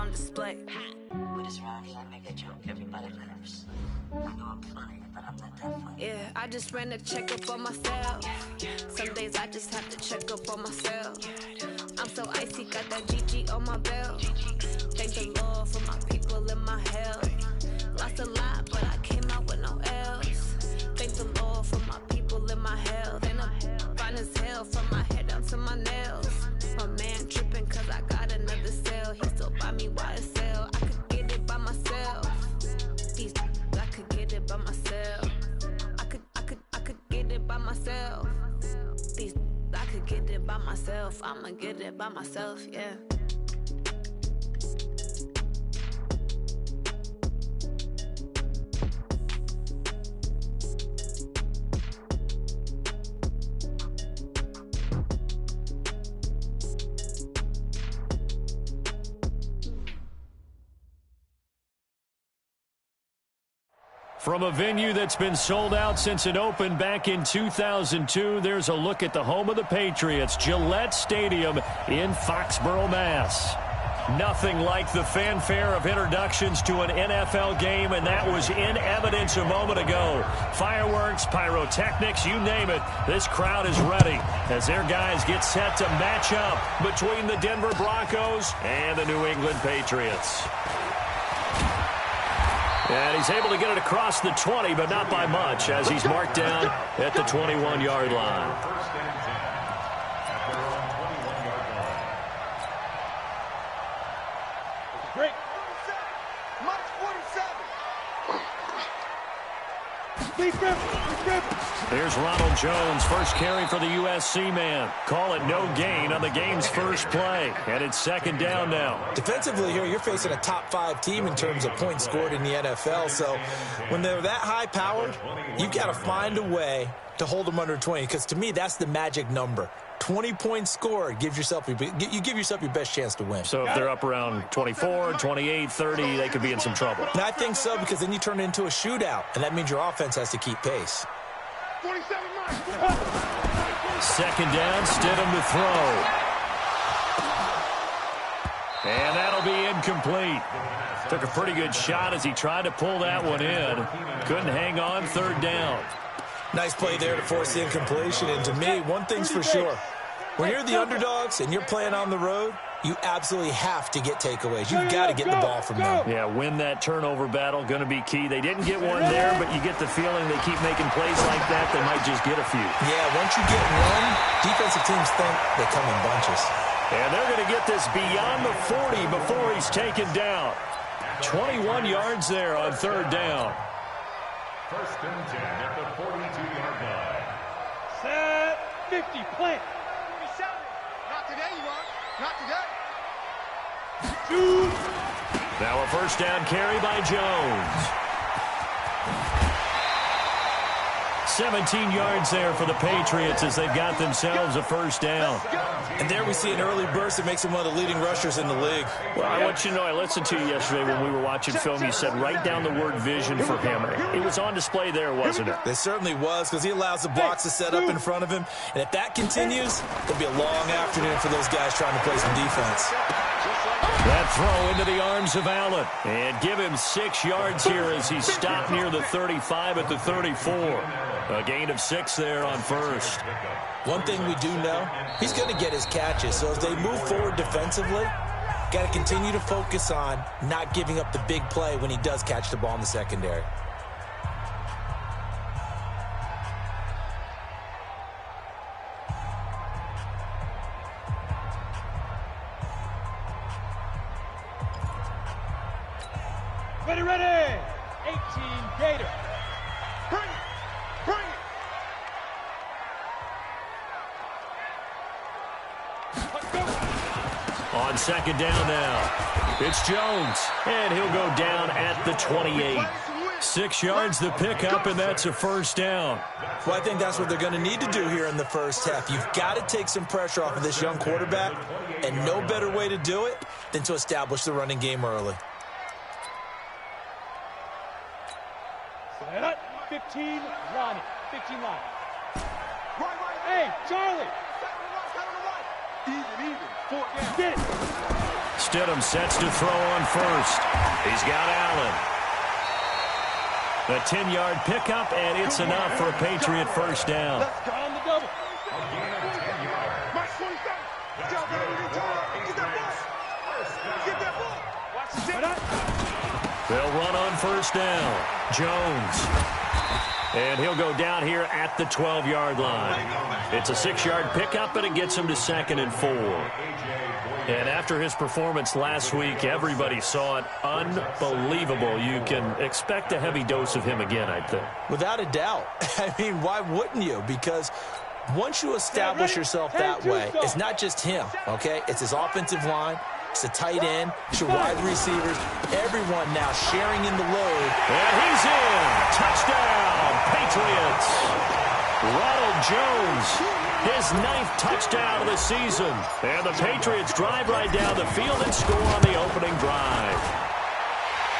on display. With us around here, I make a joke, everybody laughs. I know I'm funny, but I'm not that funny. Yeah, I just ran a checkup on myself. Some days I just have to check up on myself. I'm so icy, got that GG on my belt. Thank the Lord for my people in my health. Lost a lot, but I came out with no else. Thank the Lord for my people in my health. And I'm fine as hell from my head down to my nails. My man tripping cause I got another cell. He still buy me YSL. I could get it by myself. These I could get it by myself. I could get it by myself. These I could get it by myself. I'ma get it by myself, yeah. From a venue that's been sold out since it opened back in 2002, there's a look at the home of the Patriots, Gillette Stadium in Foxborough, Mass. Nothing like the fanfare of introductions to an NFL game, and that was in evidence a moment ago. Fireworks, pyrotechnics, you name it, this crowd is ready as their guys get set to match up between the Denver Broncos and the New England Patriots. And he's able to get it across the 20, but not by much, as he's marked down at the 21-yard line. Great. There's Ronald Jones, first carry for the USC man. Call it no gain on the game's first play. And it's second down now. Defensively here, you're facing a top-5 team in terms of points scored in the NFL. So when they're that high-powered, you've got to find a way to hold them under 20. Because to me, that's the magic number. 20 points scored, you give yourself your best chance to win. So if they're up around 24, 28, 30, they could be in some trouble. And I think so, because then you turn it into a shootout, and that means your offense has to keep pace. Second down, Stidham to throw. And that'll be incomplete. Took a pretty good shot as he tried to pull that one in. Couldn't hang on, third down. Nice play there to force the incompletion. And to me, one thing's for sure. When you're the underdogs and you're playing on the road, you absolutely have to get takeaways. You've got to get the ball from them. Yeah, win that turnover battle, going to be key. They didn't get one there, but you get the feeling they keep making plays like that, they might just get a few. Yeah, once you get one, defensive teams think they come in bunches. And they're going to get this beyond the 40 before he's taken down. 21 yards there on third down. First and 10 at the 42-yard line. Set 50, plant. Not today, you are. Not today. Shoot. Now a first down carry by Jones. 17 yards there for the Patriots as they've got themselves a first down. And there we see an early burst that makes him one of the leading rushers in the league. Well, I want you to know, I listened to you yesterday when we were watching film. You said write down the word vision for him. It was on display there, wasn't it? It certainly was, because he allows the blocks to set up in front of him. And if that continues, it'll be a long afternoon for those guys trying to play some defense. That throw into the arms of Allen. And give him 6 yards here as he's stopped near the 35 at the 34. A gain of 6 there on first. One thing we do know, he's going to get his catches. So as they move forward defensively, got to continue to focus on not giving up the big play when he does catch the ball in the secondary. Ready. 18 Gator. Bring it. On second down now, it's Jones, and he'll go down at the 28. 6 yards the pickup, and that's a first down. Well, I think that's what they're going to need to do here in the first half. You've got to take some pressure off of this young quarterback, and no better way to do it than to establish the running game early. 15, Ronnie. 15 line. Hey, Charlie. Even. 4 down. Get it. Stidham sets to throw on first. He's got Allen. A 10-yard pickup, and it's enough for a Patriot first down. Let's go on the double. They'll run on first down. Jones. And he'll go down here at the 12-yard line. It's a 6-yard pickup, and it gets him to 2nd and 4. And after his performance last week, everybody saw it. Unbelievable. You can expect a heavy dose of him again, I think. Without a doubt. I mean, why wouldn't you? Because once you establish yourself that way, it's not just him, okay? It's his offensive line. It's a tight end. It's your wide receivers. Everyone now sharing in the load. And he's in. Touchdown, Patriots. Ronald Jones, his 9th touchdown of the season. And the Patriots drive right down the field and score on the opening drive.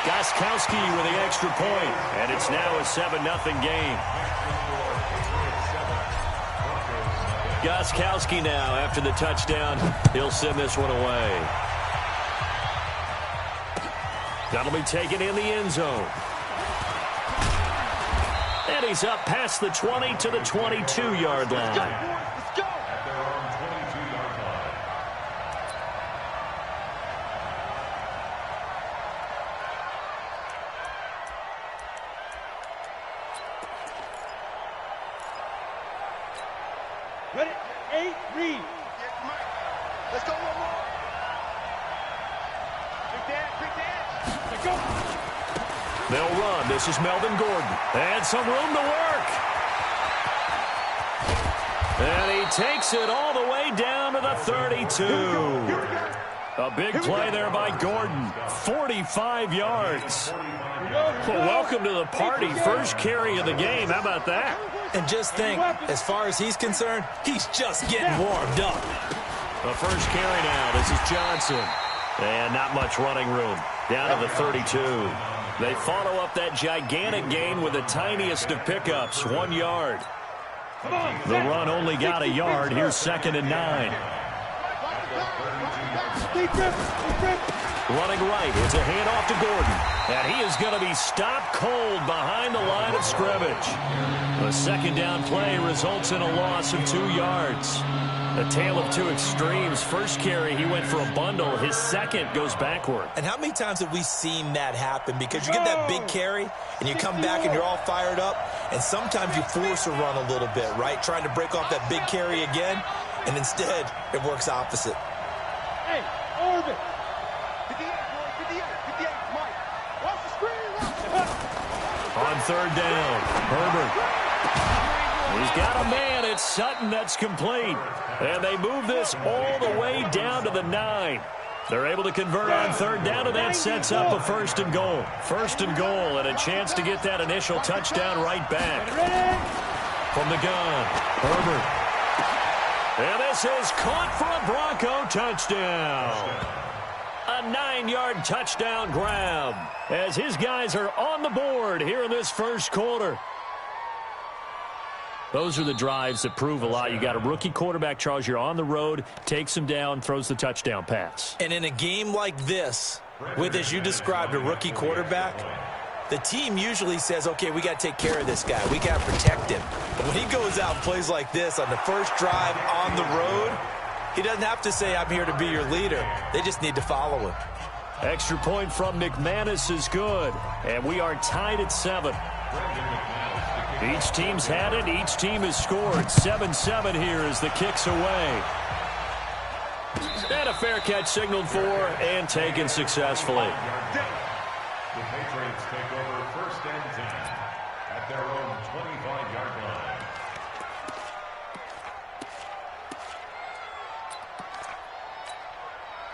Gostkowski with the extra point, and it's now a 7-0 game. Gostkowski now, after the touchdown, he'll send this one away. That'll be taken in the end zone. And he's up past the 20 to the 22-yard line. Let's go. At their own 22-yard line. Ready? 8, read. Let's go one more. Quick dance. Let's go. They'll run. This is Melvin Gordon. And some room to work. And he takes it all the way down to the 32. A big play there by Gordon. 45 yards. Well, welcome to the party. First carry of the game. How about that? And just think, as far as he's concerned, he's just getting warmed up. The first carry now. This is Johnson. And not much running room. Down to the 32. They follow up that gigantic gain with the tiniest of pickups, 1 yard. The run only got a yard. Here's 2nd and 9. Running right. It's a handoff to Gordon. And he is going to be stopped cold behind the line of scrimmage. The 2nd down play results in a loss of 2 yards. A tale of two extremes. First carry, he went for a bundle. His second goes backward. And how many times have we seen that happen? Because you get that big carry, and you come back and you're all fired up, and sometimes you force a run a little bit, right? Trying to break off that big carry again, and instead it works opposite. Hey, Orbit. 58, boy, 58, Mike. Watch the screen. On 3rd down, Herbert. He's got a man. It's Sutton that's complete. And they move this all the way down to the 9. They're able to convert on 3rd down, and that sets up a 1st and goal. 1st and goal, and a chance to get that initial touchdown right back. From the gun, Herbert. And this is caught for a Bronco touchdown. A 9-yard touchdown grab as his guys are on the board here in this first quarter. Those are the drives that prove a lot. You got a rookie quarterback, Charles. You're on the road, takes him down, throws the touchdown pass. And in a game like this, with, as you described, a rookie quarterback, the team usually says, okay, we got to take care of this guy. We got to protect him. But when he goes out and plays like this on the first drive on the road, he doesn't have to say, I'm here to be your leader. They just need to follow him. Extra point from McManus is good. And we are tied at 7. Each team's had it. Each team has scored. 7-7 here as the kick's away. And a fair catch signaled for and taken successfully. The Patriots take over 1st and 10 at their own 25-yard line.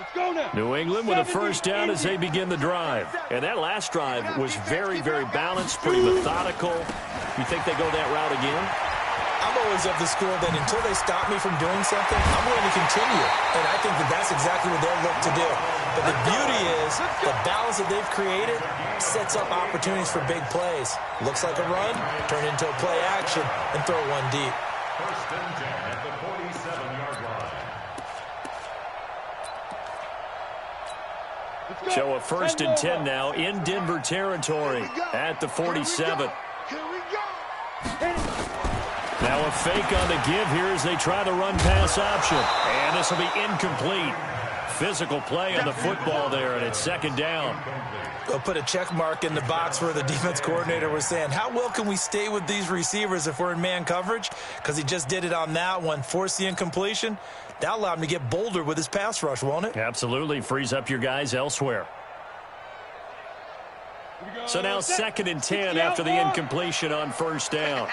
Let's go now. New England with a first down as they begin the drive. And that last drive was very, very balanced, pretty methodical. You think they go that route again? I'm always of the school that until they stop me from doing something, I'm going to continue. And I think that that's exactly what they'll look to do. But the beauty is the balance that they've created sets up opportunities for big plays. Looks like a run, turn into a play action, and throw one deep. 1st and 10 at the 47-yard line. So a 1st and 10 now in Denver territory at the 47. Now a fake on the give here as they try the run-pass option. And this will be incomplete. Physical play on the football there, and it's 2nd down. We'll put a check mark in the box where the defense coordinator was saying, how well can we stay with these receivers if we're in man coverage? Because he just did it on that one, forced the incompletion. That allowed him to get bolder with his pass rush, won't it? Absolutely. Frees up your guys elsewhere. So now 2nd and 10 after the incompletion on 1st down.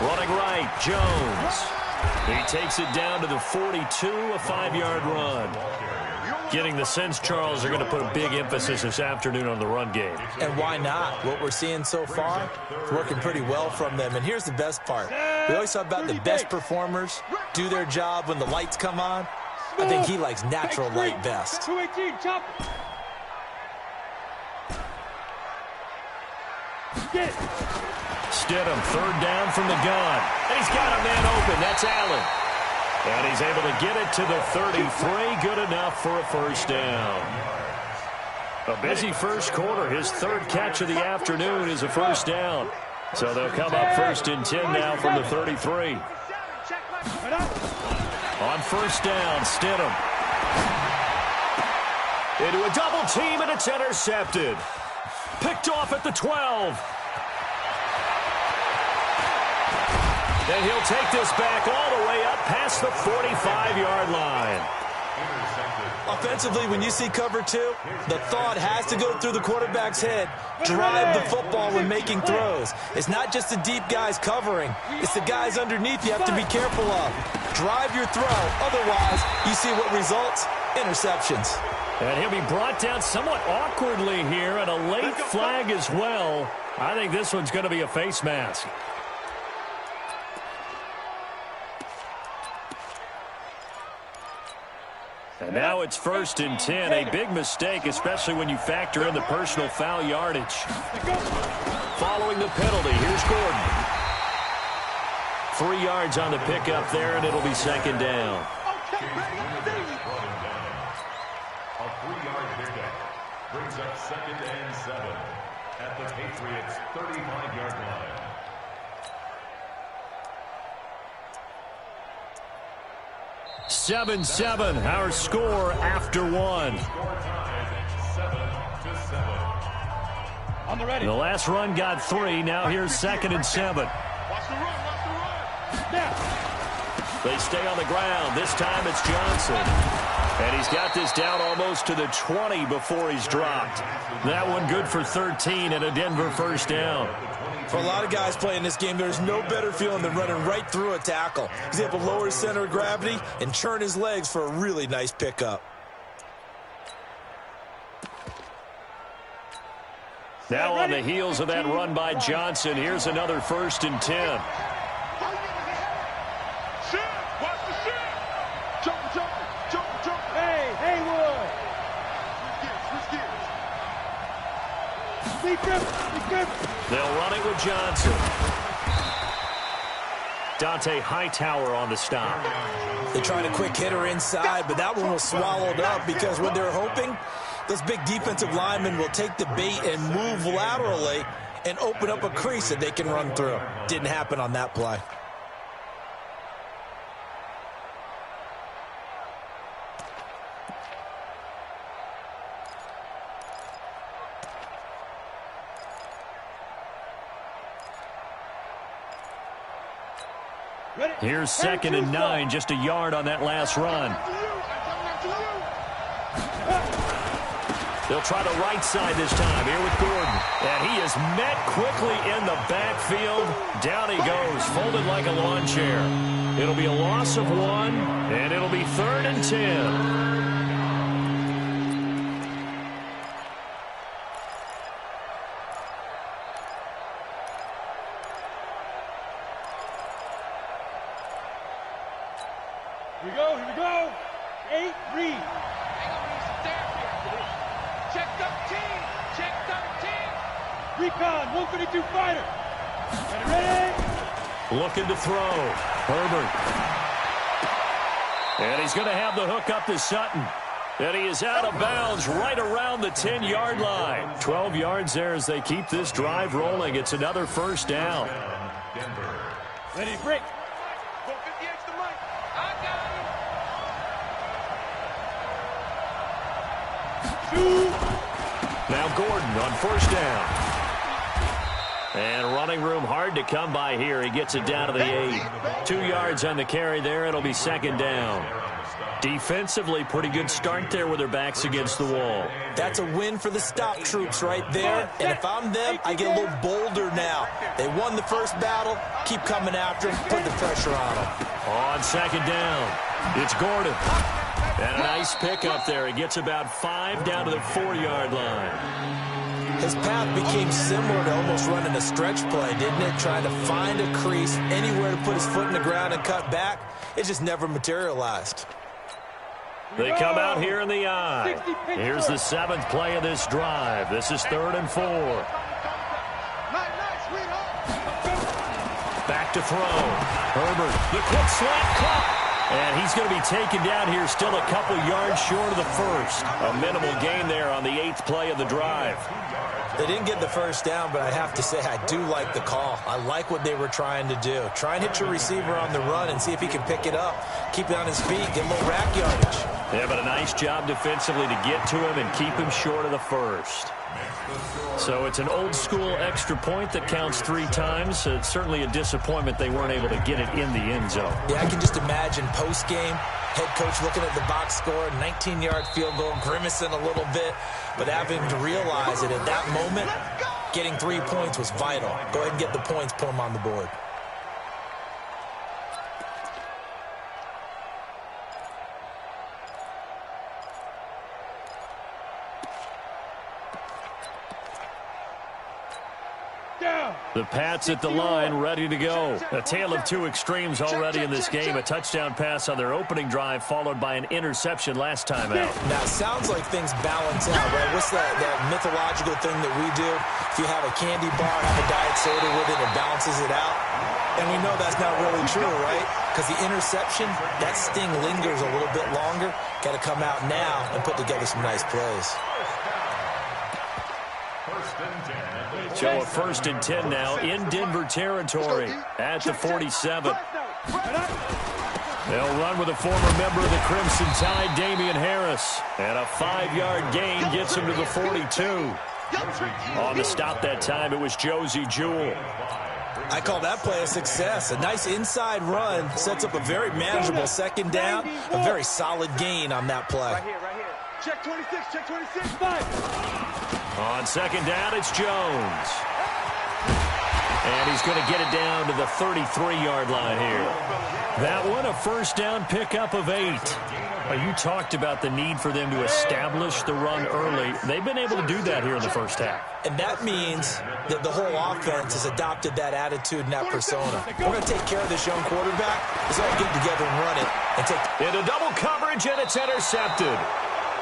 Running right, Jones. He takes it down to the 42, a 5-yard run. Getting the sense, Charles, they're going to put a big emphasis this afternoon on the run game. And why not? What we're seeing so far is working pretty well from them. And here's the best part. We always talk about the best performers do their job when the lights come on. I think he likes natural light best. 218, chop. Stidham, 3rd down from the gun. And he's got a man open. That's Allen. And he's able to get it to the 33. Good enough for a 1st down. A busy first quarter. His 3rd catch of the afternoon is a 1st down. So they'll come up 1st and 10 now from the 33. On 1st down, Stidham. Into a double team, and it's intercepted. Picked off at the 12. And he'll take this back all the way up past the 45-yard line. Offensively, when you see cover 2, the thought has to go through the quarterback's head. Drive the football when making throws. It's not just the deep guys covering. It's the guys underneath you have to be careful of. Drive your throw. Otherwise, you see what results? Interceptions. And he'll be brought down somewhat awkwardly here, and a late flag as well. I think this one's going to be a face mask. And now it's 1st and 10. A big mistake, especially when you factor in the personal foul yardage. Following the penalty, here's Gordon. 3 yards on the pickup there, and it'll be 2nd down. A 3-yard pickup brings up 2nd and 7 at the Patriots' 35-yard line. Seven, our score after 1. On the ready. The last run got 3. Now here's 2nd and 7. Watch the run, watch the run. Now. They stay on the ground. This time it's Johnson. And he's got this down almost to the 20 before he's dropped. That one good for 13 and a Denver 1st down. For a lot of guys playing this game, there's no better feeling than running right through a tackle. He's able to lower his center of gravity and churn his legs for a really nice pickup. Now on the heels of that run by Johnson, here's another 1st and 10. They'll run it with Johnson. Dante Hightower on the stop. They tried a quick hitter inside, but that one was swallowed up because what they're hoping, those big defensive linemen will take the bait and move laterally and open up a crease that they can run through. Didn't happen on that play. Here's 2nd and 9, just a yard on that last run. They'll try the right side this time here with Gordon. And he is met quickly in the backfield. Down he goes, folded like a lawn chair. It'll be a loss of 1, and it'll be 3rd and 10. Here we go. 8, read. Check 13. Recon, 152 fighter. Ready. Looking to throw. Herbert. And he's going to have the hook up to Sutton. And he is out of bounds right around the 10-yard line. 12 yards there as they keep this drive rolling. It's another first down. Ready, break. Go 50 extra Mike. I got him. Now Gordon on first down. And running room hard to come by here. He gets it down to the 8. 2 yards on the carry there. It'll be second down. Defensively, pretty good start there with their backs against the wall. That's a win for the stop troops right there. And if I'm them, I get a little bolder now. They won the first battle. Keep coming after them. Put the pressure on them. On second down, it's Gordon. And a nice pickup there. He gets about 5 down to the 4-yard line. His path became similar to almost running a stretch play, didn't it? Trying to find a crease, anywhere to put his foot in the ground and cut back. It just never materialized. They come out here in the eye. Here's the 7th play of this drive. This is 3rd and 4. Back to throw. Herbert, the quick slant caught. And he's going to be taken down here still a couple yards short of the first. A minimal gain there on the 8th play of the drive. They didn't get the first down, but I have to say I do like the call. I like what they were trying to do. Try and hit your receiver on the run and see if he can pick it up. Keep it on his feet, get a little rack yardage. Yeah, but a nice job defensively to get to him and keep him short of the first. So it's an old-school extra point that counts 3 times. It's certainly a disappointment they weren't able to get it in the end zone. Yeah, I can just imagine post-game, head coach looking at the box score, 19-yard field goal, grimacing a little bit, but having to realize that at that moment, getting 3 points was vital. Go ahead and get the points, put them on the board. The Pats at the line, ready to go. A tale of 2 extremes already in this game. A touchdown pass on their opening drive, followed by an interception last time out. Now, it sounds like things balance out, right? What's that mythological thing that we do? If you have a candy bar, have a diet soda with it, it balances it out. And we know that's not really true, right? Because the interception, that sting lingers a little bit longer. Got to come out now and put together some nice plays. So a 1st and 10 now in Denver territory at the 47. They'll run with a former member of the Crimson Tide, Damian Harris. And a 5-yard gain gets him to the 42. On the stop that time, it was Josie Jewell. I call that play a success. A nice inside run sets up a very manageable second down. A very solid gain on that play. Right here. Check 26, 5. On second down, it's Jones. And he's going to get it down to the 33-yard line here. That one, a first down pickup of 8. You talked about the need for them to establish the run early. They've been able to do that here in the first half. And that means that the whole offense has adopted that attitude and that persona. We're going to take care of this young quarterback. Let's all get together and run it. And take into double coverage, and it's intercepted.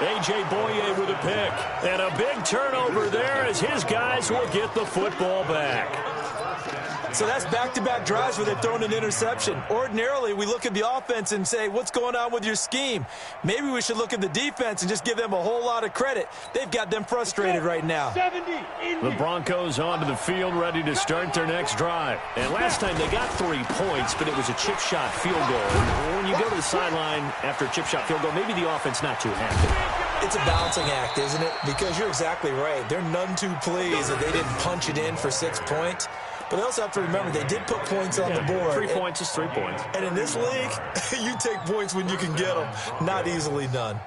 A.J. Boye with a pick. And a big turnover there as his guys will get the football back. So that's back-to-back drives where they're throwing an interception. Ordinarily, we look at the offense and say, what's going on with your scheme? Maybe we should look at the defense and just give them a whole lot of credit. They've got them frustrated right now. The Broncos onto the field, ready to start their next drive. And last time they got 3 points, but it was a chip shot field goal. When you go to the sideline after a chip shot field goal, maybe the offense not too happy. It's a balancing act, isn't it? Because you're exactly right. They're none too pleased that they didn't punch it in for 6 points. But they also have to remember they did put points on the board. 3 points is 3 points. And in this league, you take points when you can get them. Not easily done.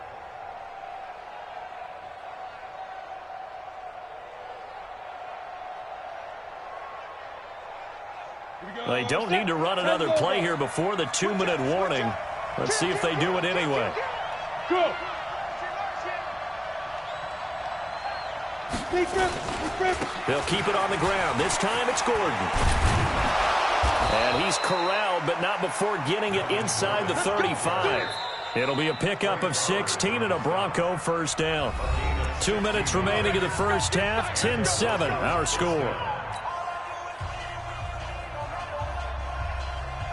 They don't need to run another play here before the 2-minute warning. Let's see if they do it anyway. Go. They'll keep it on the ground. This time it's Gordon. And he's corralled, but not before getting it inside the 35. It'll be a pickup of 16 and a Bronco first down. 2 minutes remaining in the first half. 10-7, our score.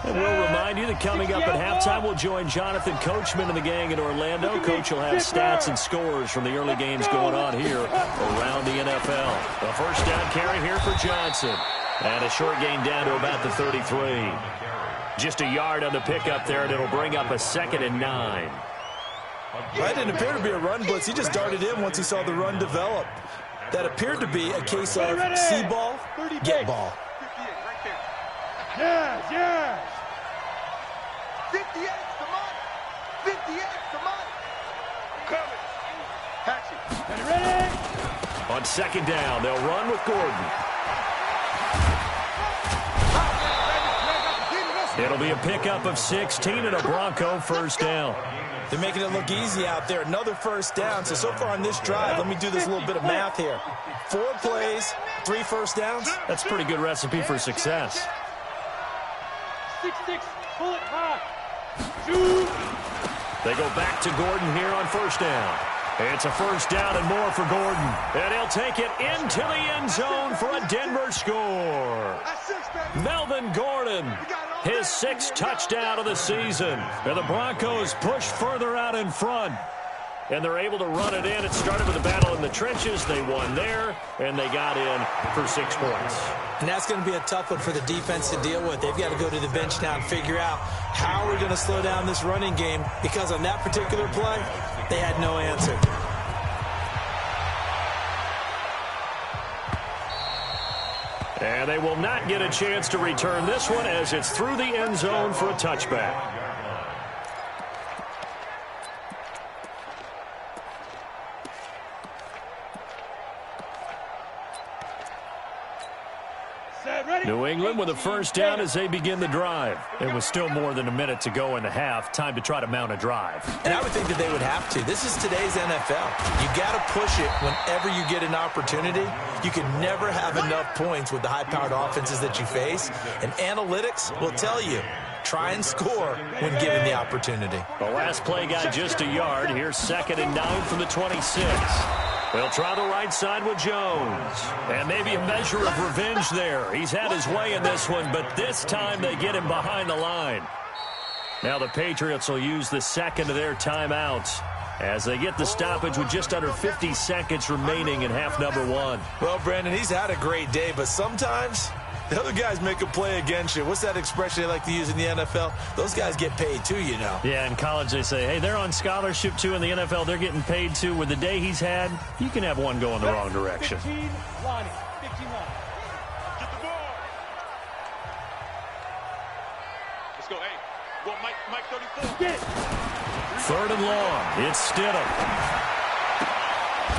And we'll remind remind you that coming up at halftime, we'll join Jonathan Coachman and the gang in Orlando. Coach will have stats and scores from the early games going on here around the NFL. A first down carry here for Johnson. And a short gain down to about the 33. Just a yard on the pickup there, and it'll bring up a 2nd and 9. That didn't appear to be a run blitz. He just darted in once he saw the run develop. That appeared to be a case of see ball, get ball. Yes, yes. 58, come on. 58, come on. Coming. Catch it. Ready? On 2nd down, they'll run with Gordon. It'll be a pickup of 16 and a Bronco first down. They're making it look easy out there. Another first down. So far on this drive, let me do this little bit of math here. 4 plays, 3 first downs. That's a pretty good recipe for success. 6-6, pull it high. They go back to Gordon here on first down. It's a first down and more for Gordon. And he'll take it into the end zone for a Denver score. Melvin Gordon, his 6th touchdown of the season. And the Broncos push further out in front. And they're able to run it in. It started with a battle in the trenches. They won there, and they got in for 6 points. And that's going to be a tough one for the defense to deal with. They've got to go to the bench now and figure out how we're going to slow down this running game, because on that particular play, they had no answer. And they will not get a chance to return this one as it's through the end zone for a touchback. New England with a first down as they begin the drive. It was still more than a minute to go in the half. Time to try to mount a drive. And I would think that they would have to. This is today's NFL. You got to push it whenever you get an opportunity. You can never have enough points with the high-powered offenses that you face. And analytics will tell you, try and score when given the opportunity. The last play got just a yard. Here's 2nd and 9 from the 26. They'll try the right side with Jones. And maybe a measure of revenge there. He's had his way in this one, but this time they get him behind the line. Now the Patriots will use the 2nd of their timeouts as they get the stoppage with just under 50 seconds remaining in half number 1. Well, Brandon, he's had a great day, but sometimes the other guys make a play against you. What's that expression they like to use in the NFL? Those guys get paid too, you know. Yeah, in college they say, hey, they're on scholarship too. In the NFL, they're getting paid too. With the day he's had, you can have one go in the wrong direction. 15 line. 15 line. Get the ball. Let's go, hey. Go, Mike 34. Get it. 3rd and long. It's Stidham.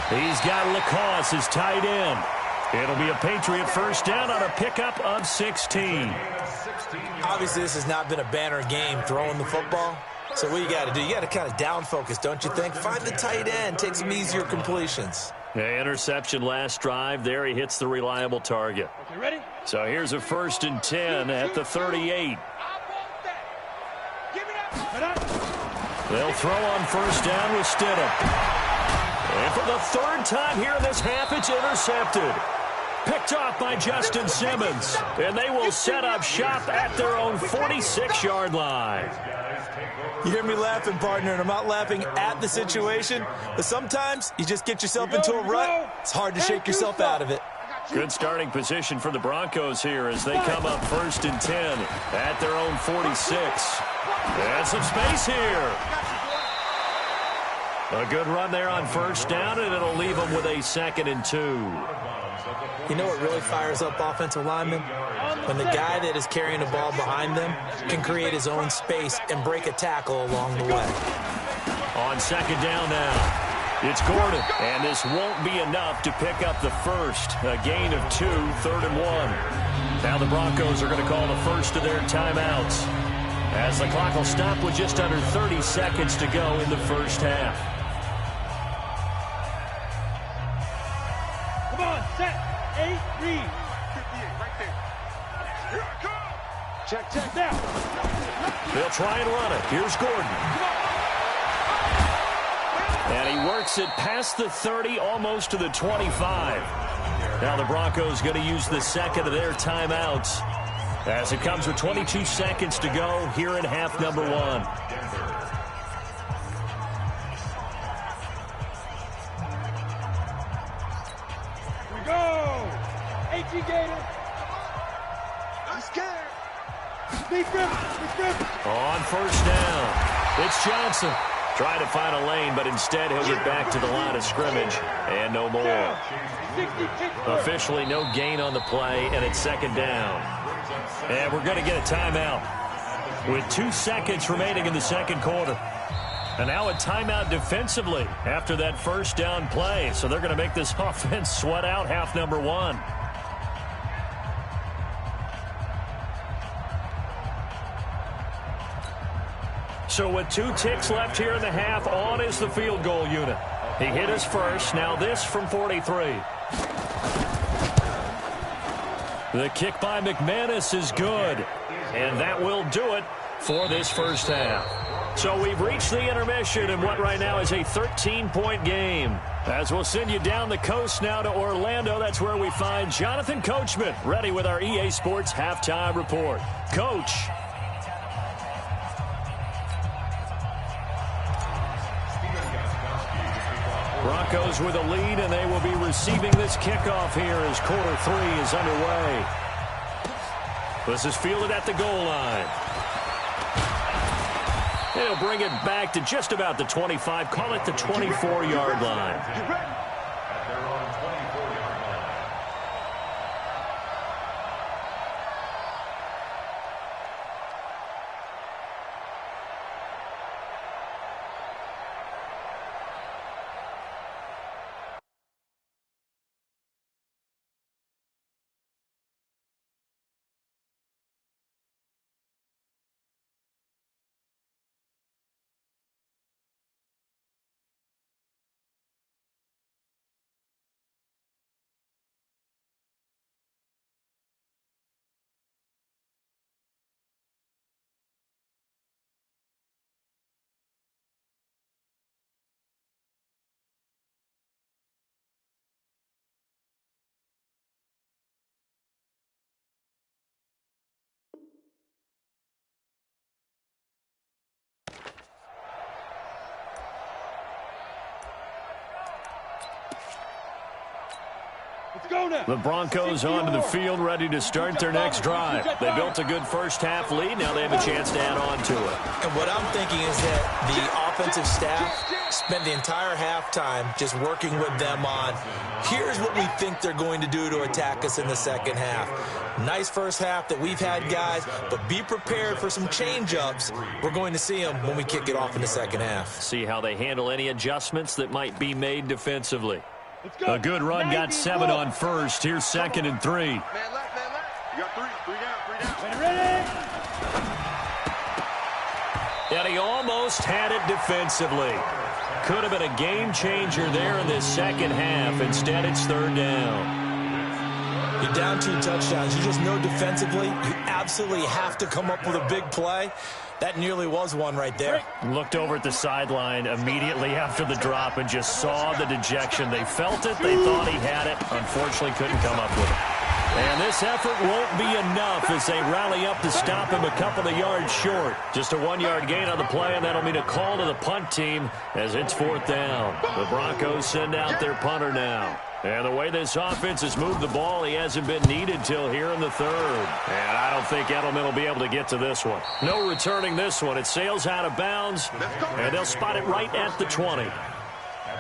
He's got Lacoste, his tight end. It'll be a Patriot first down on a pickup of 16. Obviously, this has not been a banner game throwing the football. So what you got to do, you got to kind of down focus, don't you think? Find the tight end, take some easier completions. Yeah, interception last drive. There he hits the reliable target. Okay, ready? So here's a 1st and 10 at the 38. They'll throw on first down with Stidham. And for the 3rd time here in this half, it's intercepted. Picked off by Justin Simmons. And they will set up shop at their own 46-yard line. You hear me laughing, partner, and I'm not laughing at the situation. But sometimes you just get yourself into a rut. It's hard to shake yourself out of it. Good starting position for the Broncos here as they come up 1st and 10 at their own 46. And some space here. A good run there on first down, and it'll leave them with a 2nd and 2. You know what really fires up offensive linemen? When the guy that is carrying the ball behind them can create his own space and break a tackle along the way. On 2nd down now, it's Gordon, and this won't be enough to pick up the first. A gain of 2, 3rd and 1. Now the Broncos are going to call the first of their timeouts, as the clock will stop with just under 30 seconds to go in the first half. Come on, set, 8, read. 58, right there. Here I come. Check down. They'll try and run it. Here's Gordon. And he works it past the 30, almost to the 25. Now the Broncos going to use the 2nd of their timeouts as it comes with 22 seconds to go here in half number one. Here we go. AT Gator. I'm scared. On first down, it's Johnson. Trying to find a lane, but instead he'll get back to the line of scrimmage and no more. Officially no gain on the play, and it's second down. And we're going to get a timeout with 2 seconds remaining in the second quarter. And now a timeout defensively after that first down play. So they're going to make this offense sweat out half number one. So with 2 ticks left here in the half, on is the field goal unit. He hit his first. Now this from 43. The kick by McManus is good. And that will do it for this first half. So we've reached the intermission in what right now is a 13-point game. As we'll send you down the coast now to Orlando, that's where we find Jonathan Coachman ready with our EA Sports halftime report. Coach. Broncos with a lead, and they will be receiving this kickoff here as quarter 3 is underway. This is fielded at the goal line. They'll bring it back to just about the 25, call it the 24-yard line. The Broncos onto the field, ready to start their next drive. They built a good first half lead. Now they have a chance to add on to it. And what I'm thinking is that the offensive staff spent the entire halftime just working with them on, here's what we think they're going to do to attack us in the second half. Nice first half that we've had, guys, but be prepared for some change-ups. We're going to see them when we kick it off in the second half. See how they handle any adjustments that might be made defensively. A good run, got 7 on first. Here's second and 3. Man left. You got 3 down. Ready? And he almost had it defensively. Could have been a game changer there in this second half. Instead, it's third down. You're down 2 touchdowns. You just know defensively you absolutely have to come up with a big play. That nearly was one right there. Looked over at the sideline immediately after the drop and just saw the dejection. They felt it. They thought he had it. Unfortunately, couldn't come up with it. And this effort won't be enough as they rally up to stop him a couple of yards short. Just a 1-yard gain on the play, and that'll mean a call to the punt team as it's fourth down. The Broncos send out their punter now. And the way this offense has moved the ball, he hasn't been needed till here in the third. And I don't think Edelman will be able to get to this one. No returning this one. It sails out of bounds, and they'll spot it right at the 20. At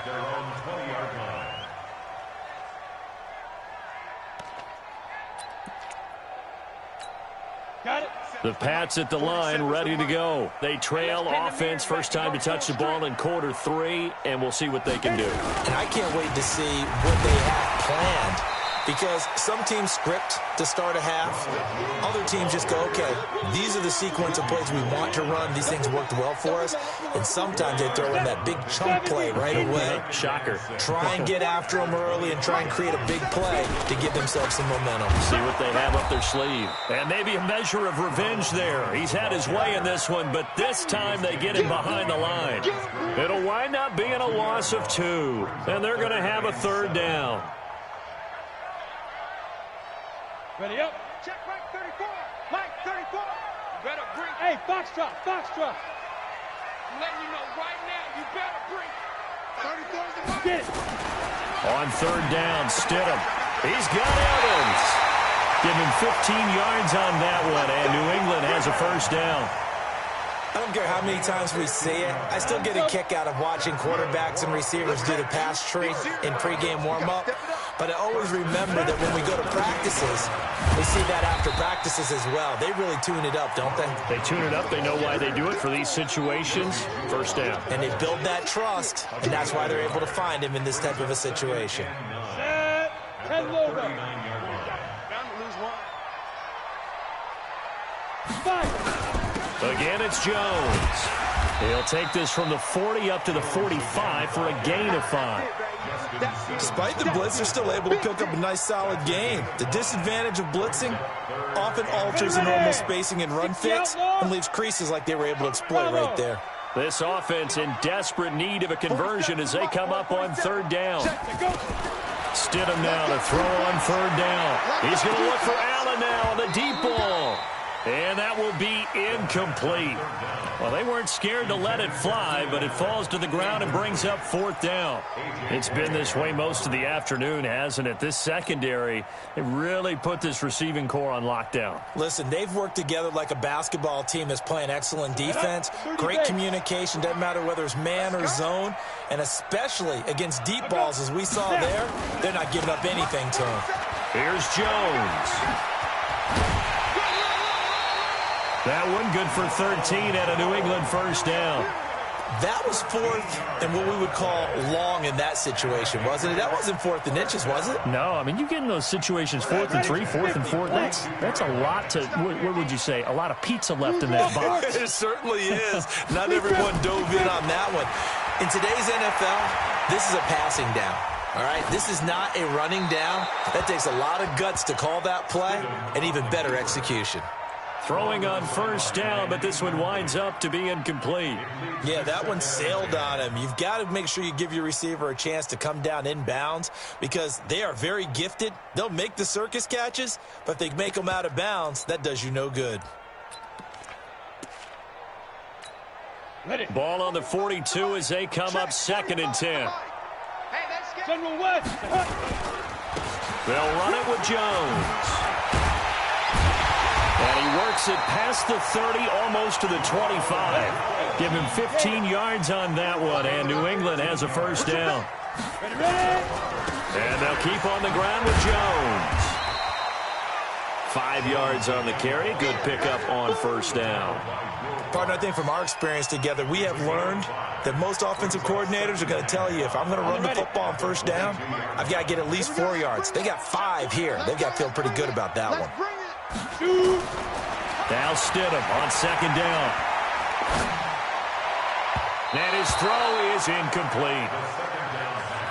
their own 20-yard line. Got it. The Pats at the line, ready to go. They trail offense, first time to touch the ball in quarter 3, and we'll see what they can do. And I can't wait to see what they have planned, because some teams script to start a half. Other teams just go, okay, these are the sequence of plays we want to run. These things worked well for us. And sometimes they throw in that big chunk play right away. Shocker. Try and get after them early and try and create a big play to give themselves some momentum. See what they have up their sleeve. And maybe a measure of revenge there. He's had his way in this one, but this time they get him behind the line. It'll wind up being a loss of 2. And they're going to have a third down. Ready up. Check right 34. better bring. Hey, Foxtrot, Foxtrot. I'm letting you know right now, you better bring. 34. Get it. On third down, Stidham. He's got Evans. Give him 15 yards on that one, and New England has a first down. I don't care how many times we see it. I still get a kick out of watching quarterbacks and receivers do the pass tree in pregame warm-up. But I always remember that when we go to practices, we see that after practices as well. They really tune it up, don't they? They tune it up. They know why they do it for these situations. First down. And they build that trust, and that's why they're able to find him in this type of a situation. Set. 10 over. Bound to lose one. 5. Again, it's Jones. He'll take this from the 40 up to the 45 for a gain of 5. Despite the blitz, they're still able to pick up a nice, solid gain. The disadvantage of blitzing often alters the normal spacing and run fits and leaves creases like they were able to exploit right there. This offense in desperate need of a conversion as they come up on third down. Stidham now to throw on third down. He's going to look for Allen now on the deep ball. And that will be incomplete. Well, they weren't scared to let it fly, but it falls to the ground and brings up fourth down. It's been this way most of the afternoon, hasn't it? This secondary, they really put this receiving core on lockdown. Listen, they've worked together like a basketball team that's playing excellent defense. Great communication, doesn't matter whether it's man or zone. And especially against deep balls, as we saw there, they're not giving up anything to them. Here's Jones. That one good for 13 at a New England first down. That was fourth and what we would call long in that situation, wasn't it? That wasn't fourth and inches, was it? No, I mean, you get in those situations 4th and 3, 4th and 4. That's a lot to, what would you say, a lot of pizza left in that box. It certainly is. Not everyone dove in on that one. In today's NFL, this is a passing down. All right, this is not a running down. That takes a lot of guts to call that play and even better execution. Throwing on first down, but this one winds up to be incomplete. Yeah, that one sailed on him. You've got to make sure you give your receiver a chance to come down inbounds because they are very gifted. They'll make the circus catches, but if they make them out of bounds, that does you no good. Ball on the 42 as they come up 2nd and 10. General West. They'll run it with Jones. And he works it past the 30, almost to the 25. Give him 15 yards on that one, and New England has a first down. And they'll keep on the ground with Jones. 5 yards on the carry. Good pickup on first down. Partner, I think from our experience together, we have learned that most offensive coordinators are going to tell you, if I'm going to run the football on first down, I've got to get at least 4 yards. They got 5 here. They've got to feel pretty good about that one. Now Stidham on 2nd down. And his throw is incomplete.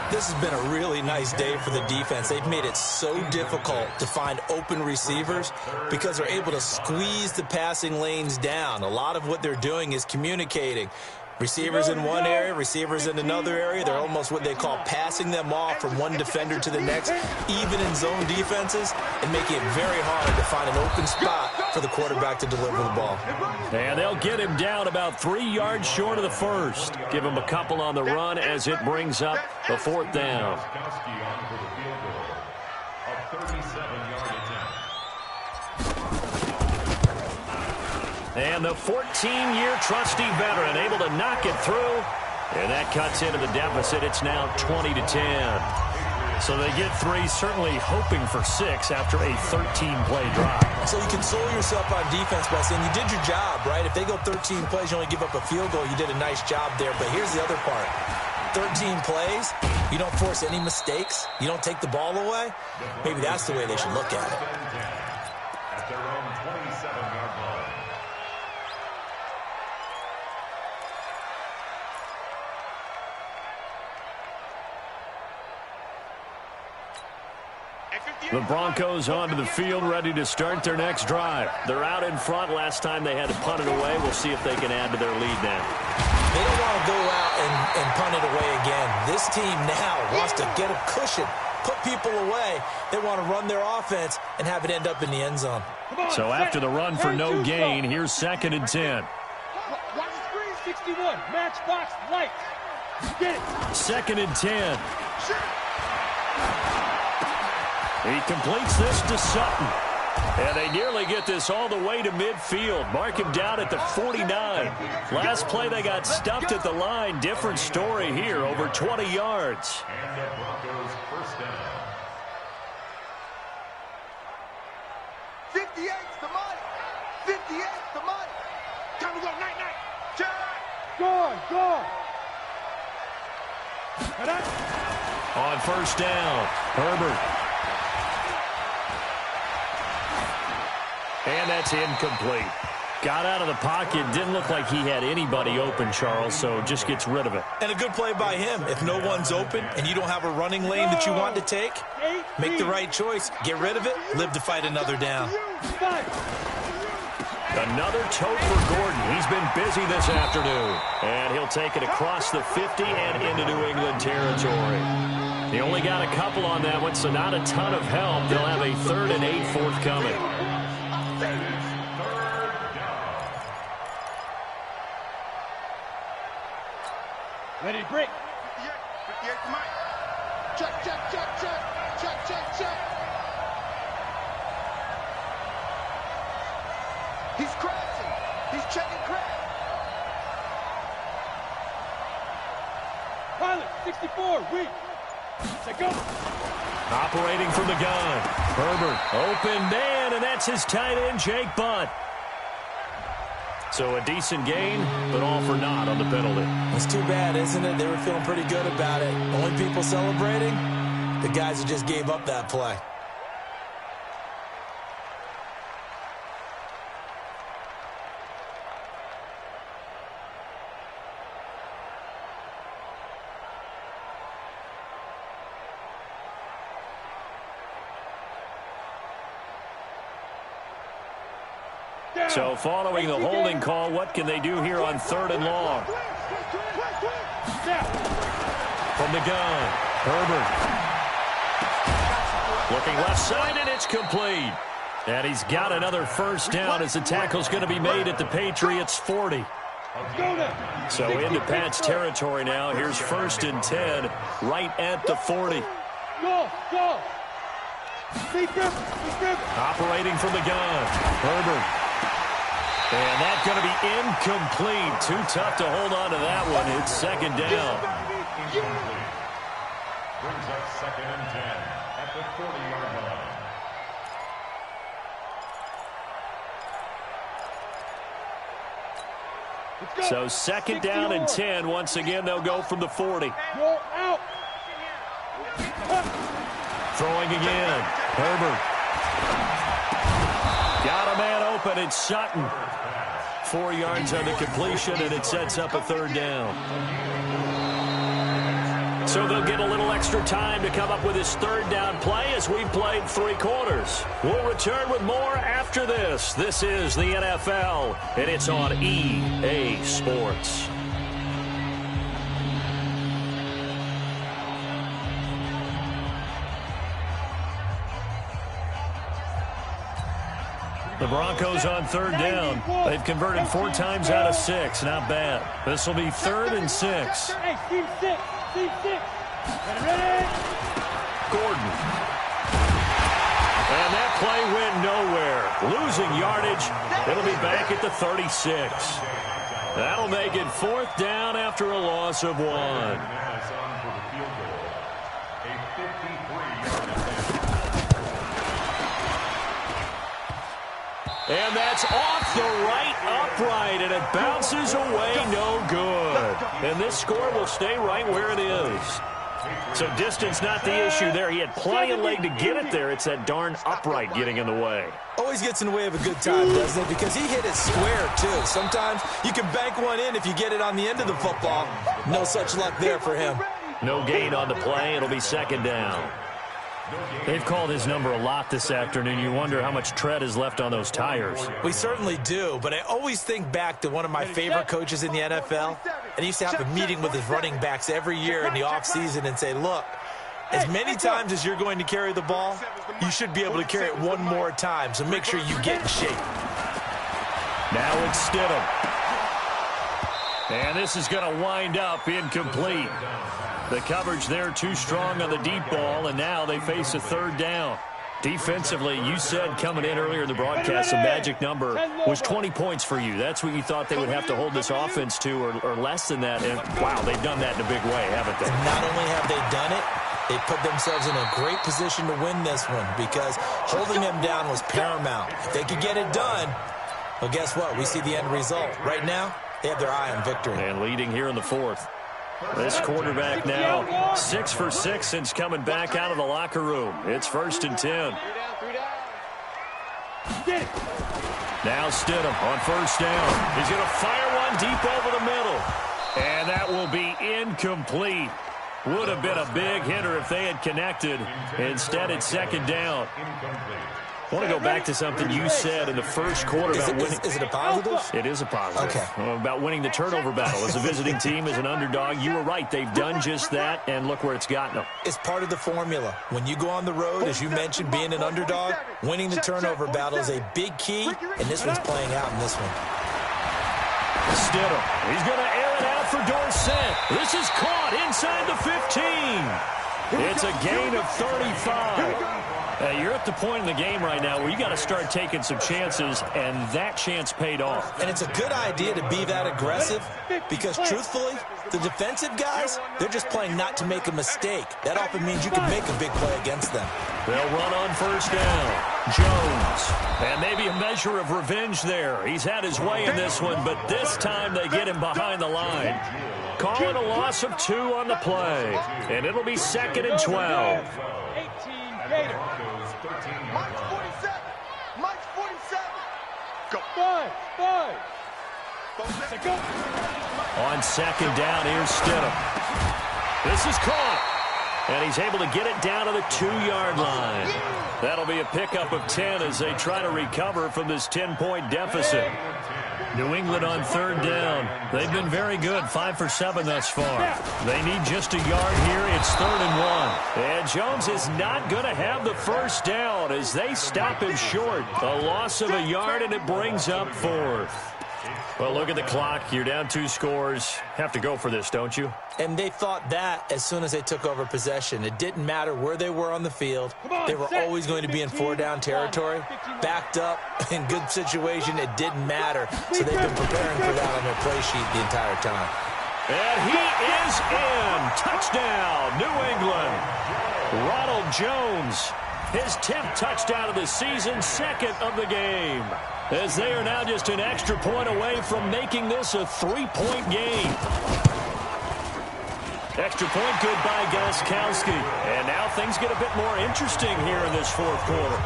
This has been a really nice day for the defense. They've made it so difficult to find open receivers because they're able to squeeze the passing lanes down. A lot of what they're doing is communicating. Receivers in one area, receivers in another area. They're almost what they call passing them off from one defender to the next, even in zone defenses, and making it very hard to find an open spot for the quarterback to deliver the ball. And they'll get him down about 3 yards short of the first. Give him a couple on the run as it brings up the 4th down. And the 14-year trusty veteran able to knock it through. And that cuts into the deficit. It's now 20-10. So they get 3, certainly hoping for 6 after a 13-play drive. So you console yourself on defense by saying you did your job, right? If they go 13 plays, you only give up a field goal, you did a nice job there. But here's the other part. 13 plays, you don't force any mistakes, you don't take the ball away. Maybe that's the way they should look at it. At their own 27-yard line. The Broncos onto the field, ready to start their next drive. They're out in front. Last time they had to punt it away. We'll see if they can add to their lead now. They don't want to go out and punt it away again. this team now wants to get a cushion, put people away. They want to run their offense and have it end up in the end zone. So after the run for no gain, here's 2nd and 10. Watch the screen, 61. Matchbox light. Get it. 2nd and 10. He completes this to Sutton. And they nearly get this all the way to midfield. Mark him down at the 49. Last play they got stuffed at the line. Different story here, over 20 yards. And the Broncos first down. 58's the money. 58's the money. Time to go, night. Check. Go. On first down, Herbert. And that's incomplete. Got out of the pocket. Didn't look like he had anybody open, Charles, so just gets rid of it. And a good play by him. If no one's open and you don't have a running lane that you want to take, make the right choice. Get rid of it. Live to fight another down. Another tote for Gordon. He's been busy this afternoon. And he'll take it across the 50 and into New England territory. He only got a couple on that one, so not a ton of help. They'll have a 3rd and 8 forthcoming. Ready to break. 58 to Mike. Check. He's crashing. He's checking crash. Pilot, 64, weak. Set go. Operating from the gun. Herbert, open man, and that's his tight end, Jake Butt. So a decent gain, but all for naught on the penalty. It's too bad, isn't it? They were feeling pretty good about it. Only people celebrating, the guys who just gave up that play. So following the holding call, what can they do here on 3rd and long? From the gun, Herbert. Looking left side, and it's complete. And he's got another first down as the tackle's going to be made at the Patriots' 40. So into Pat's territory now. Here's 1st and 10, right at the 40. Go. Operating from the gun, Herbert. And that's going to be incomplete. Too tough to hold on to that one. It's 2nd down. Brings up 2nd and 10 at the 40-yard line. So 2nd down and 10. Once again, they'll go from the 40. Go out. Throwing again. Herbert. Got a man open. It's Sutton. 4 yards on the completion, and it sets up a 3rd down. So they'll get a little extra time to come up with his 3rd down play as we've played 3 quarters. We'll return with more after this. This is the NFL, and it's on EA Sports. The Broncos on 3rd down. They've converted 4 times out of 6. Not bad. This will be 3rd and 6. Hey, team 6. Ready? Gordon. And that play went nowhere. Losing yardage. It'll be back at the 36. That'll make it 4th down after a loss of 1. And that's off the right upright, and it bounces away, no good. And this score will stay right where it is. So distance not the issue there. He had plenty of leg to get it there. It's that darn upright getting in the way. Always gets in the way of a good time, doesn't it? Because he hit it square, too. Sometimes you can bank one in if you get it on the end of the football. No such luck there for him. No gain on the play. It'll be 2nd down. They've called his number a lot this afternoon. You wonder how much tread is left on those tires. We certainly do, but I always think back to one of my favorite coaches in the NFL, And he used to have a meeting with his running backs every year in the offseason and say, look, as many times as you're going to carry the ball, you should be able to carry it one more time, so make sure you get in shape. Now it's Stidham. And this is going to wind up incomplete. The coverage there too strong on the deep ball, and now they face a third down. Defensively, you said coming in earlier in the broadcast, the magic number was 20 points for you. That's what you thought they would have to hold this offense to, or less than that. And, wow, they've done that in a big way, haven't they? And not only have they done it, they put themselves in a great position to win this one because holding them down was paramount. If they could get it done, well, guess what? We see the end result. Right now, they have their eye on victory. And leading here in the fourth. This quarterback now 6 for 6 since coming back out of the locker room. It's 1st and 10. Now Stidham on 1st down. He's going to fire one deep over the middle. And that will be incomplete. Would have been a big hitter if they had connected. Instead, it's 2nd down. I want to go back to something you said in the first quarter about winning. Is it a positive? It is a positive. Okay. About winning the turnover battle. As a visiting team, as an underdog, you were right. They've done just that, and look where it's gotten them. It's part of the formula. When you go on the road, as you mentioned, being an underdog, winning the turnover battle is a big key, and this one's playing out in this one. Stidham. He's going to air it out for Dorsett. This is caught inside the 15. It's a gain of 35. You're at the point in the game right now where you got to start taking some chances, and that chance paid off. And it's a good idea to be that aggressive because, truthfully, the defensive guys, they're just playing not to make a mistake. That often means you can make a big play against them. They'll run on 1st down. Jones. And maybe a measure of revenge there. He's had his way in this one, but this time they get him behind the line. Calling a loss of 2 on the play. And it'll be 2nd and 12. 18 Gator. Mike's 47. Mike's 47. Go. 5. Go. On 2nd down, here's Stidham. This is caught. And he's able to get it down to the 2-yard line. That'll be a pickup of 10 as they try to recover from this 10-point deficit. New England on 3rd down. They've been very good, 5 for 7 thus far. They need just a yard here. It's 3rd and 1. And Jones is not going to have the 1st down as they stop him short. A loss of a yard, and it brings up 4th. Well, look at the clock. You're down 2 scores. Have to go for this, don't you? And they thought that as soon as they took over possession. It didn't matter where they were on the field. They were always going to be in 4-down territory. Backed up, in good situation, it didn't matter. So they've been preparing for that on their play sheet the entire time. And he is in. Touchdown, New England. Ronald Jones, his 10th touchdown of the season, 2nd of the game. As they are now just an extra point away from making this a 3-point game. Extra point good by Gostkowski. And now things get a bit more interesting here in this 4th quarter.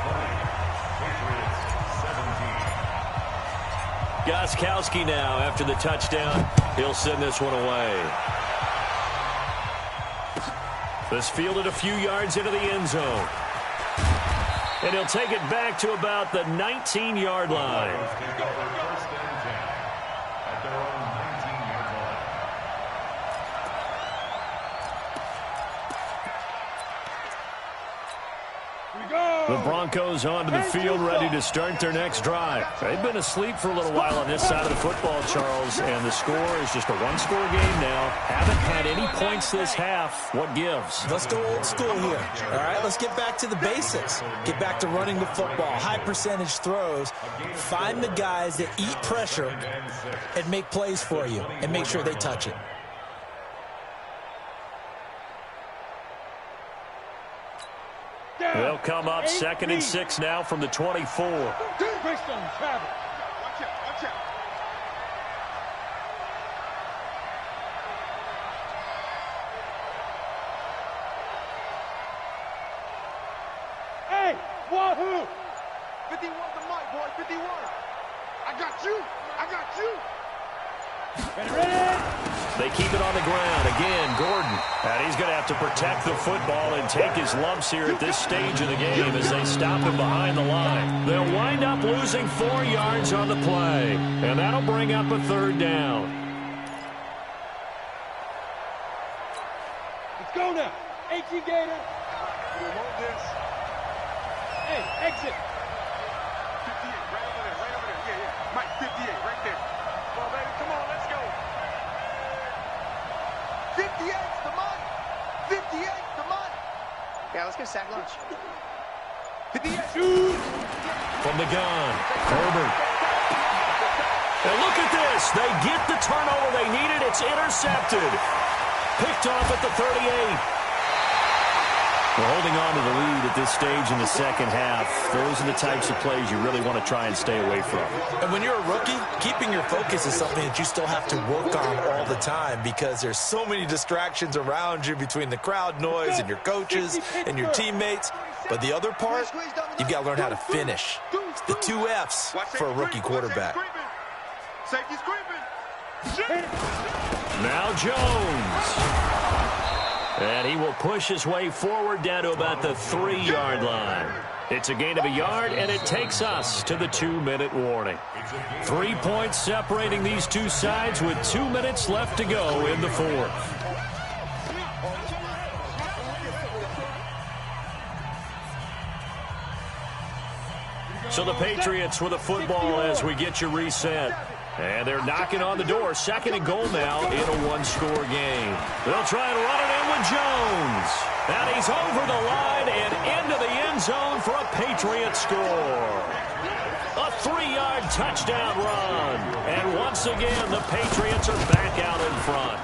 Gostkowski now after the touchdown. He'll send this one away. This fielded a few yards into the end zone. And he'll take it back to about the 19-yard line. The Broncos onto the field, ready to start their next drive. They've been asleep for a little while on this side of the football, Charles, and the score is just a 1-score game now. Haven't had any points this half. What gives? Let's go old school here. All right, let's get back to the basics. Get back to running the football, high percentage throws. Find the guys that eat pressure and make plays for you and make sure they touch it. They'll come up 2nd and 6 now from the 24. Watch out. Hey, wahoo! 51 to Mike, boy, 51. I got you. Ready? They keep it on the ground. Again, Gordon. And he's going to have to protect the football and take his lumps here at this stage of the game as they stop him behind the line. They'll wind up losing 4 yards on the play. And that'll bring up a 3rd down. Go now. H.E. Gator. You want this? Hey, exit. 58, right over there, right over there. Yeah, yeah. Mike, 58, right there. Come on, baby, come on, let's go. 58's the money. 58's the money. Yeah, let's go sack lunch. 58. Shoot. From the gun, Herbert. And look at this. They get the turnover they needed. It's intercepted. Picked off at the 38. We're holding on to the lead at this stage in the second half. Those are the types of plays you really want to try and stay away from. And when you're a rookie, keeping your focus is something that you still have to work on all the time because there's so many distractions around you between the crowd noise and your coaches and your teammates. But the other part, you've got to learn how to finish. It's the 2 F's for a rookie quarterback. Safety's creeping. Now Jones. And he will push his way forward down to about the 3-yard line. It's a gain of a yard, and it takes us to the 2-minute warning. 3 points separating these two sides with 2 minutes left to go in the fourth. So the Patriots with a football as we get you reset. And they're knocking on the door. 2nd and goal now in a 1-score game. They'll try and run it in with Jones. And he's over the line and into the end zone for a Patriot score. A 3-yard touchdown run. And once again, the Patriots are back out in front.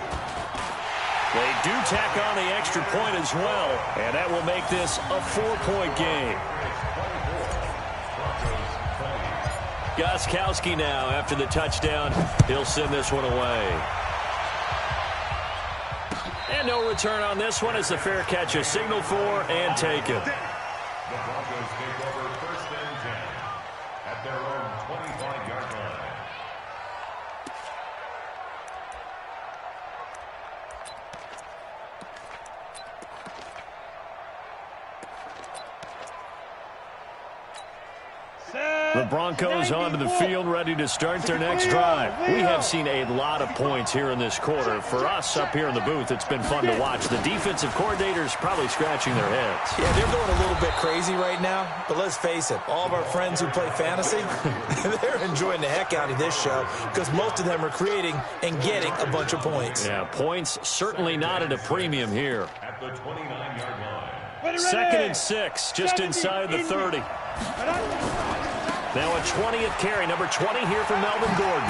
They do tack on the extra point as well. And that will make this a 4-point game. Gostkowski now after the touchdown. He'll send this one away. And no return on this one as the fair catch is signaled for and taken. The Broncos take over 1st and 10 at their own 25-yard line. The Broncos onto the field, ready to start their next drive. We have seen a lot of points here in this quarter. For us up here in the booth, it's been fun to watch. The defensive coordinators probably scratching their heads. Yeah, they're going a little bit crazy right now. But let's face it, all of our friends who play fantasy, they're enjoying the heck out of this show because most of them are creating and getting a bunch of points. Yeah, points certainly not at a premium here. At the 29-yard line. 2nd and 6, just inside the 30. Now a 20th carry, number 20 here for Melvin Gordon.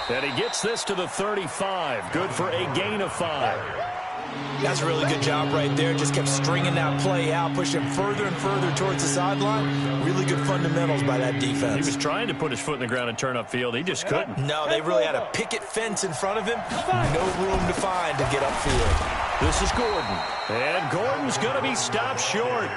And he gets this to the 35. Good for a gain of 5. That's a really good job right there. Just kept stringing that play out, pushing further and further towards the sideline. Really good fundamentals by that defense. He was trying to put his foot in the ground and turn upfield. He just couldn't. No, they really had a picket fence in front of him. No room to find to get upfield. This is Gordon. And Gordon's going to be stopped short.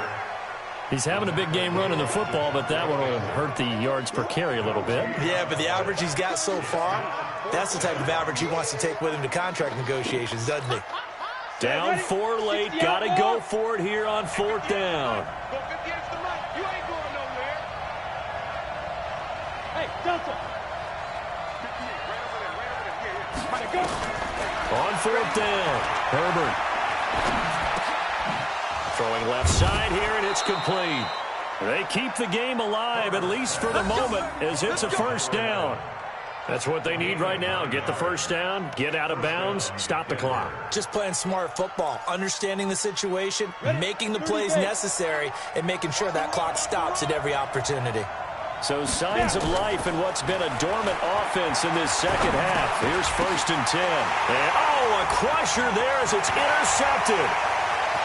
He's having a big game running the football, but that one will hurt the yards per carry a little bit. Yeah, but the average he's got so far, that's the type of average he wants to take with him to contract negotiations, doesn't he? Down 4 late. Got to go for it here on 4th down. You ain't going nowhere. Hey, Delta. Right over there. Yeah. On 4th down, Herbert. Throwing left side here, and it's complete. They keep the game alive, at least for the moment, as it's a 1st down. That's what they need right now. Get the 1st down, get out of bounds, stop the clock. Just playing smart football, understanding the situation, making the plays necessary, and making sure that clock stops at every opportunity. So signs of life in what's been a dormant offense in this second half. Here's 1st and 10. And, a crusher there as it's intercepted.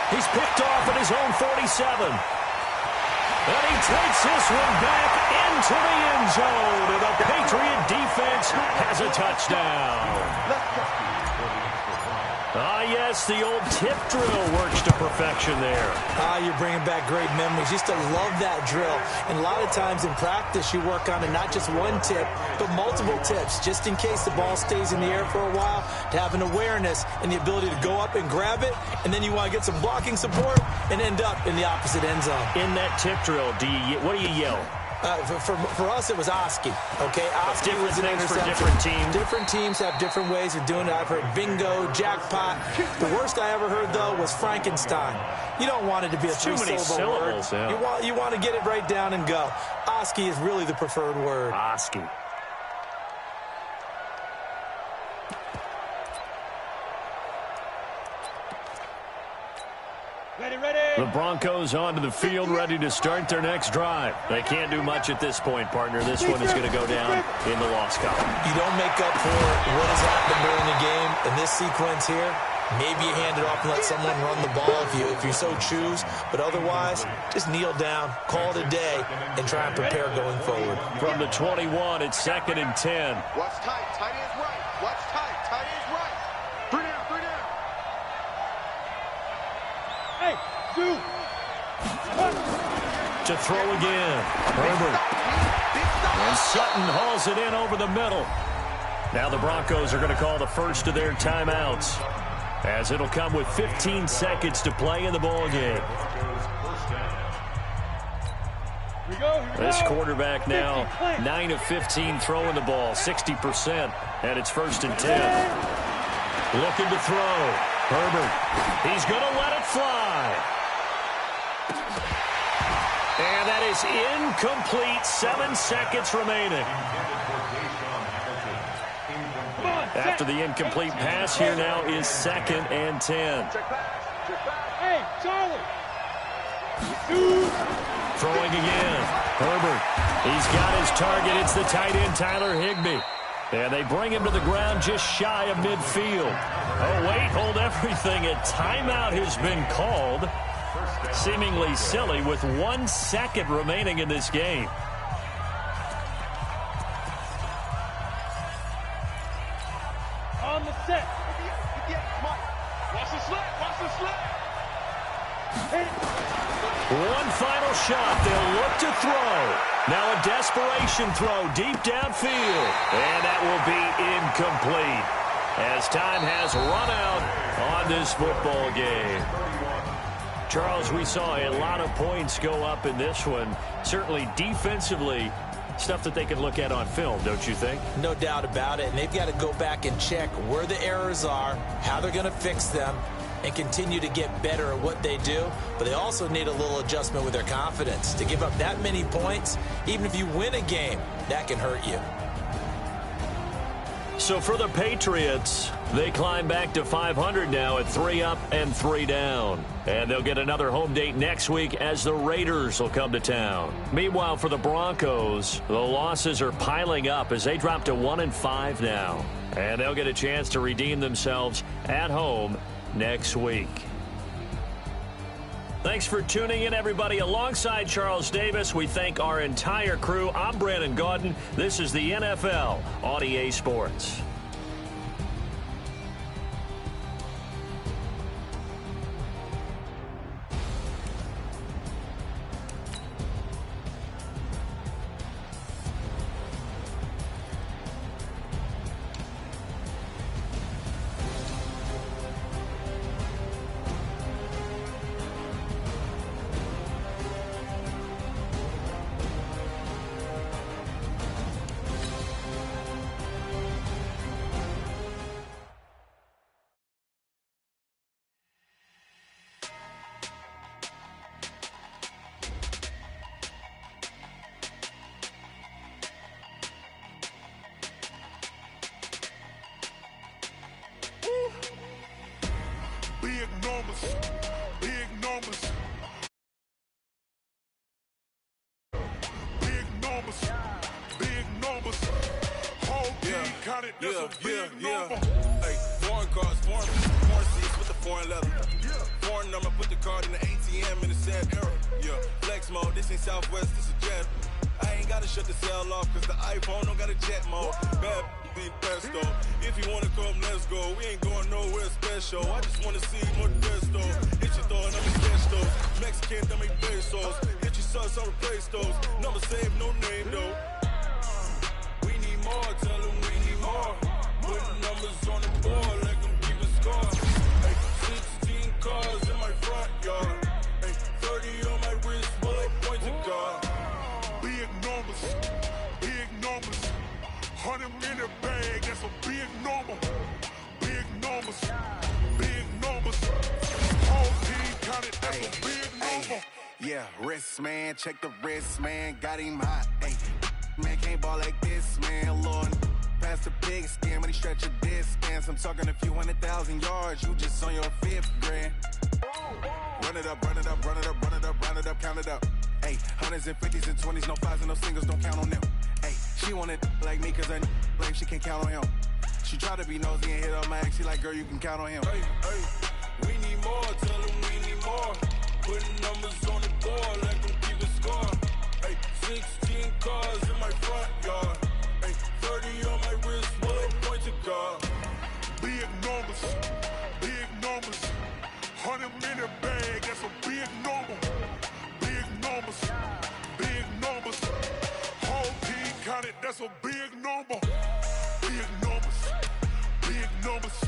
He's picked off at his own 47. And he takes this one back into the end zone. And the Patriot defense has a touchdown. Yes, the old tip drill works to perfection there. You're bringing back great memories. Used to love that drill. And a lot of times in practice, you work on it not just one tip, but multiple tips, just in case the ball stays in the air for a while, to have an awareness and the ability to go up and grab it, and then you want to get some blocking support and end up in the opposite end zone. In that tip drill, what do you yell? For us, it was Oski. Okay, Oski was an interception. For different teams. Different teams have different ways of doing it. I've heard bingo, jackpot. The worst I ever heard, though, was Frankenstein. You don't want it to be a three-syllable word. Yeah. You want to get it right down and go. Oski is really the preferred word. Oski. The Broncos onto the field, ready to start their next drive. They can't do much at this point, partner. This one is going to go down in the loss column. You don't make up for what has happened during the game. In this sequence here, maybe you hand it off and let someone run the ball if you so choose. But otherwise, just kneel down, call it a day, and try and prepare going forward. From the 21, it's 2nd and 10. Watch tight. Tight end's right. Watch tight. Tight end's right. 3 down. 3 down. Hey, shoot. To throw again. Herbert. And Sutton hauls it in over the middle. Now the Broncos are going to call the first of their timeouts, as it'll come with 15 seconds to play in the ball game. This quarterback now 9 of 15 throwing the ball, 60%, and it's 1st and 10. Looking to throw. Herbert. He's going to let it fly. And that is incomplete. 7 seconds remaining. After the incomplete pass, here now is 2nd and 10. Hey, Charlie. Throwing again. Herbert. He's got his target. It's the tight end, Tyler Higbee. And they bring him to the ground just shy of midfield. Oh, wait, hold everything. A timeout has been called. Seemingly silly with 1 second remaining in this game. On the set. Watch the slip. Watch the slip. One final shot. They'll look to throw. Now a desperation throw deep downfield. And that will be incomplete, as time has run out on this football game. Charles, we saw a lot of points go up in this one. Certainly defensively, stuff that they can look at on film, don't you think? No doubt about it. And they've got to go back and check where the errors are, how they're going to fix them, and continue to get better at what they do. But they also need a little adjustment with their confidence. To give up that many points, even if you win a game, that can hurt you. So for the Patriots, they climb back to 500 now at 3 up and 3 down. And they'll get another home date next week as the Raiders will come to town. Meanwhile, for the Broncos, the losses are piling up as they drop to 1-5 now. And they'll get a chance to redeem themselves at home next week. Thanks for tuning in, everybody. Alongside Charles Davis, we thank our entire crew. I'm Brandon Gaudin. This is the NFL on EA Sports. Hey, foreign cars, foreign seats with the foreign leather. Foreign number, put the card in the ATM in the sad era. Yeah, flex mode, this ain't Southwest, this is jet. I ain't gotta shut the cell off, cause the iPhone don't got a jet mode. Bad be pesto. If you wanna come, let's go. We ain't going nowhere special. I just wanna see more pesto. Hit your thought, I'm sketch those. Mexican, dummy pesos. Hit your sons, I'll replace those. Number save, no name though. We need more, tell them we need more. Put numbers on the board, like them keeping score. Hey, 16 cars in my front yard. Hey, 30 on my wrist, bullet point to God. Be ignored. Yeah, wrist, man, check the wrist, man, got him hot, ayy. Man, can't ball like this, man, Lord. Past the big skin, when he stretch a distance. I'm talking a few 100,000 yards, you just on your 5th grand. Run it up, run it up, run it up, run it up, round it up, count it up. Ayy, 100s and 50s and 20s, no 5s and no singles, don't count on them. Ayy, she want it like me, cause I like she can't count on him. She try to be nosy and hit up my ex, she like, girl, you can count on him. Hey, hey, we need more, tell them we need more. Putting numbers on the board, let them keep a score. Hey, 16 cars in my front yard. Hey, 30 on my wrist, one point to guard. Big numbers, big numbers. 100 minute bag, that's a big number. Big numbers, big numbers. Whole team counted, that's a big number. Big numbers, big numbers.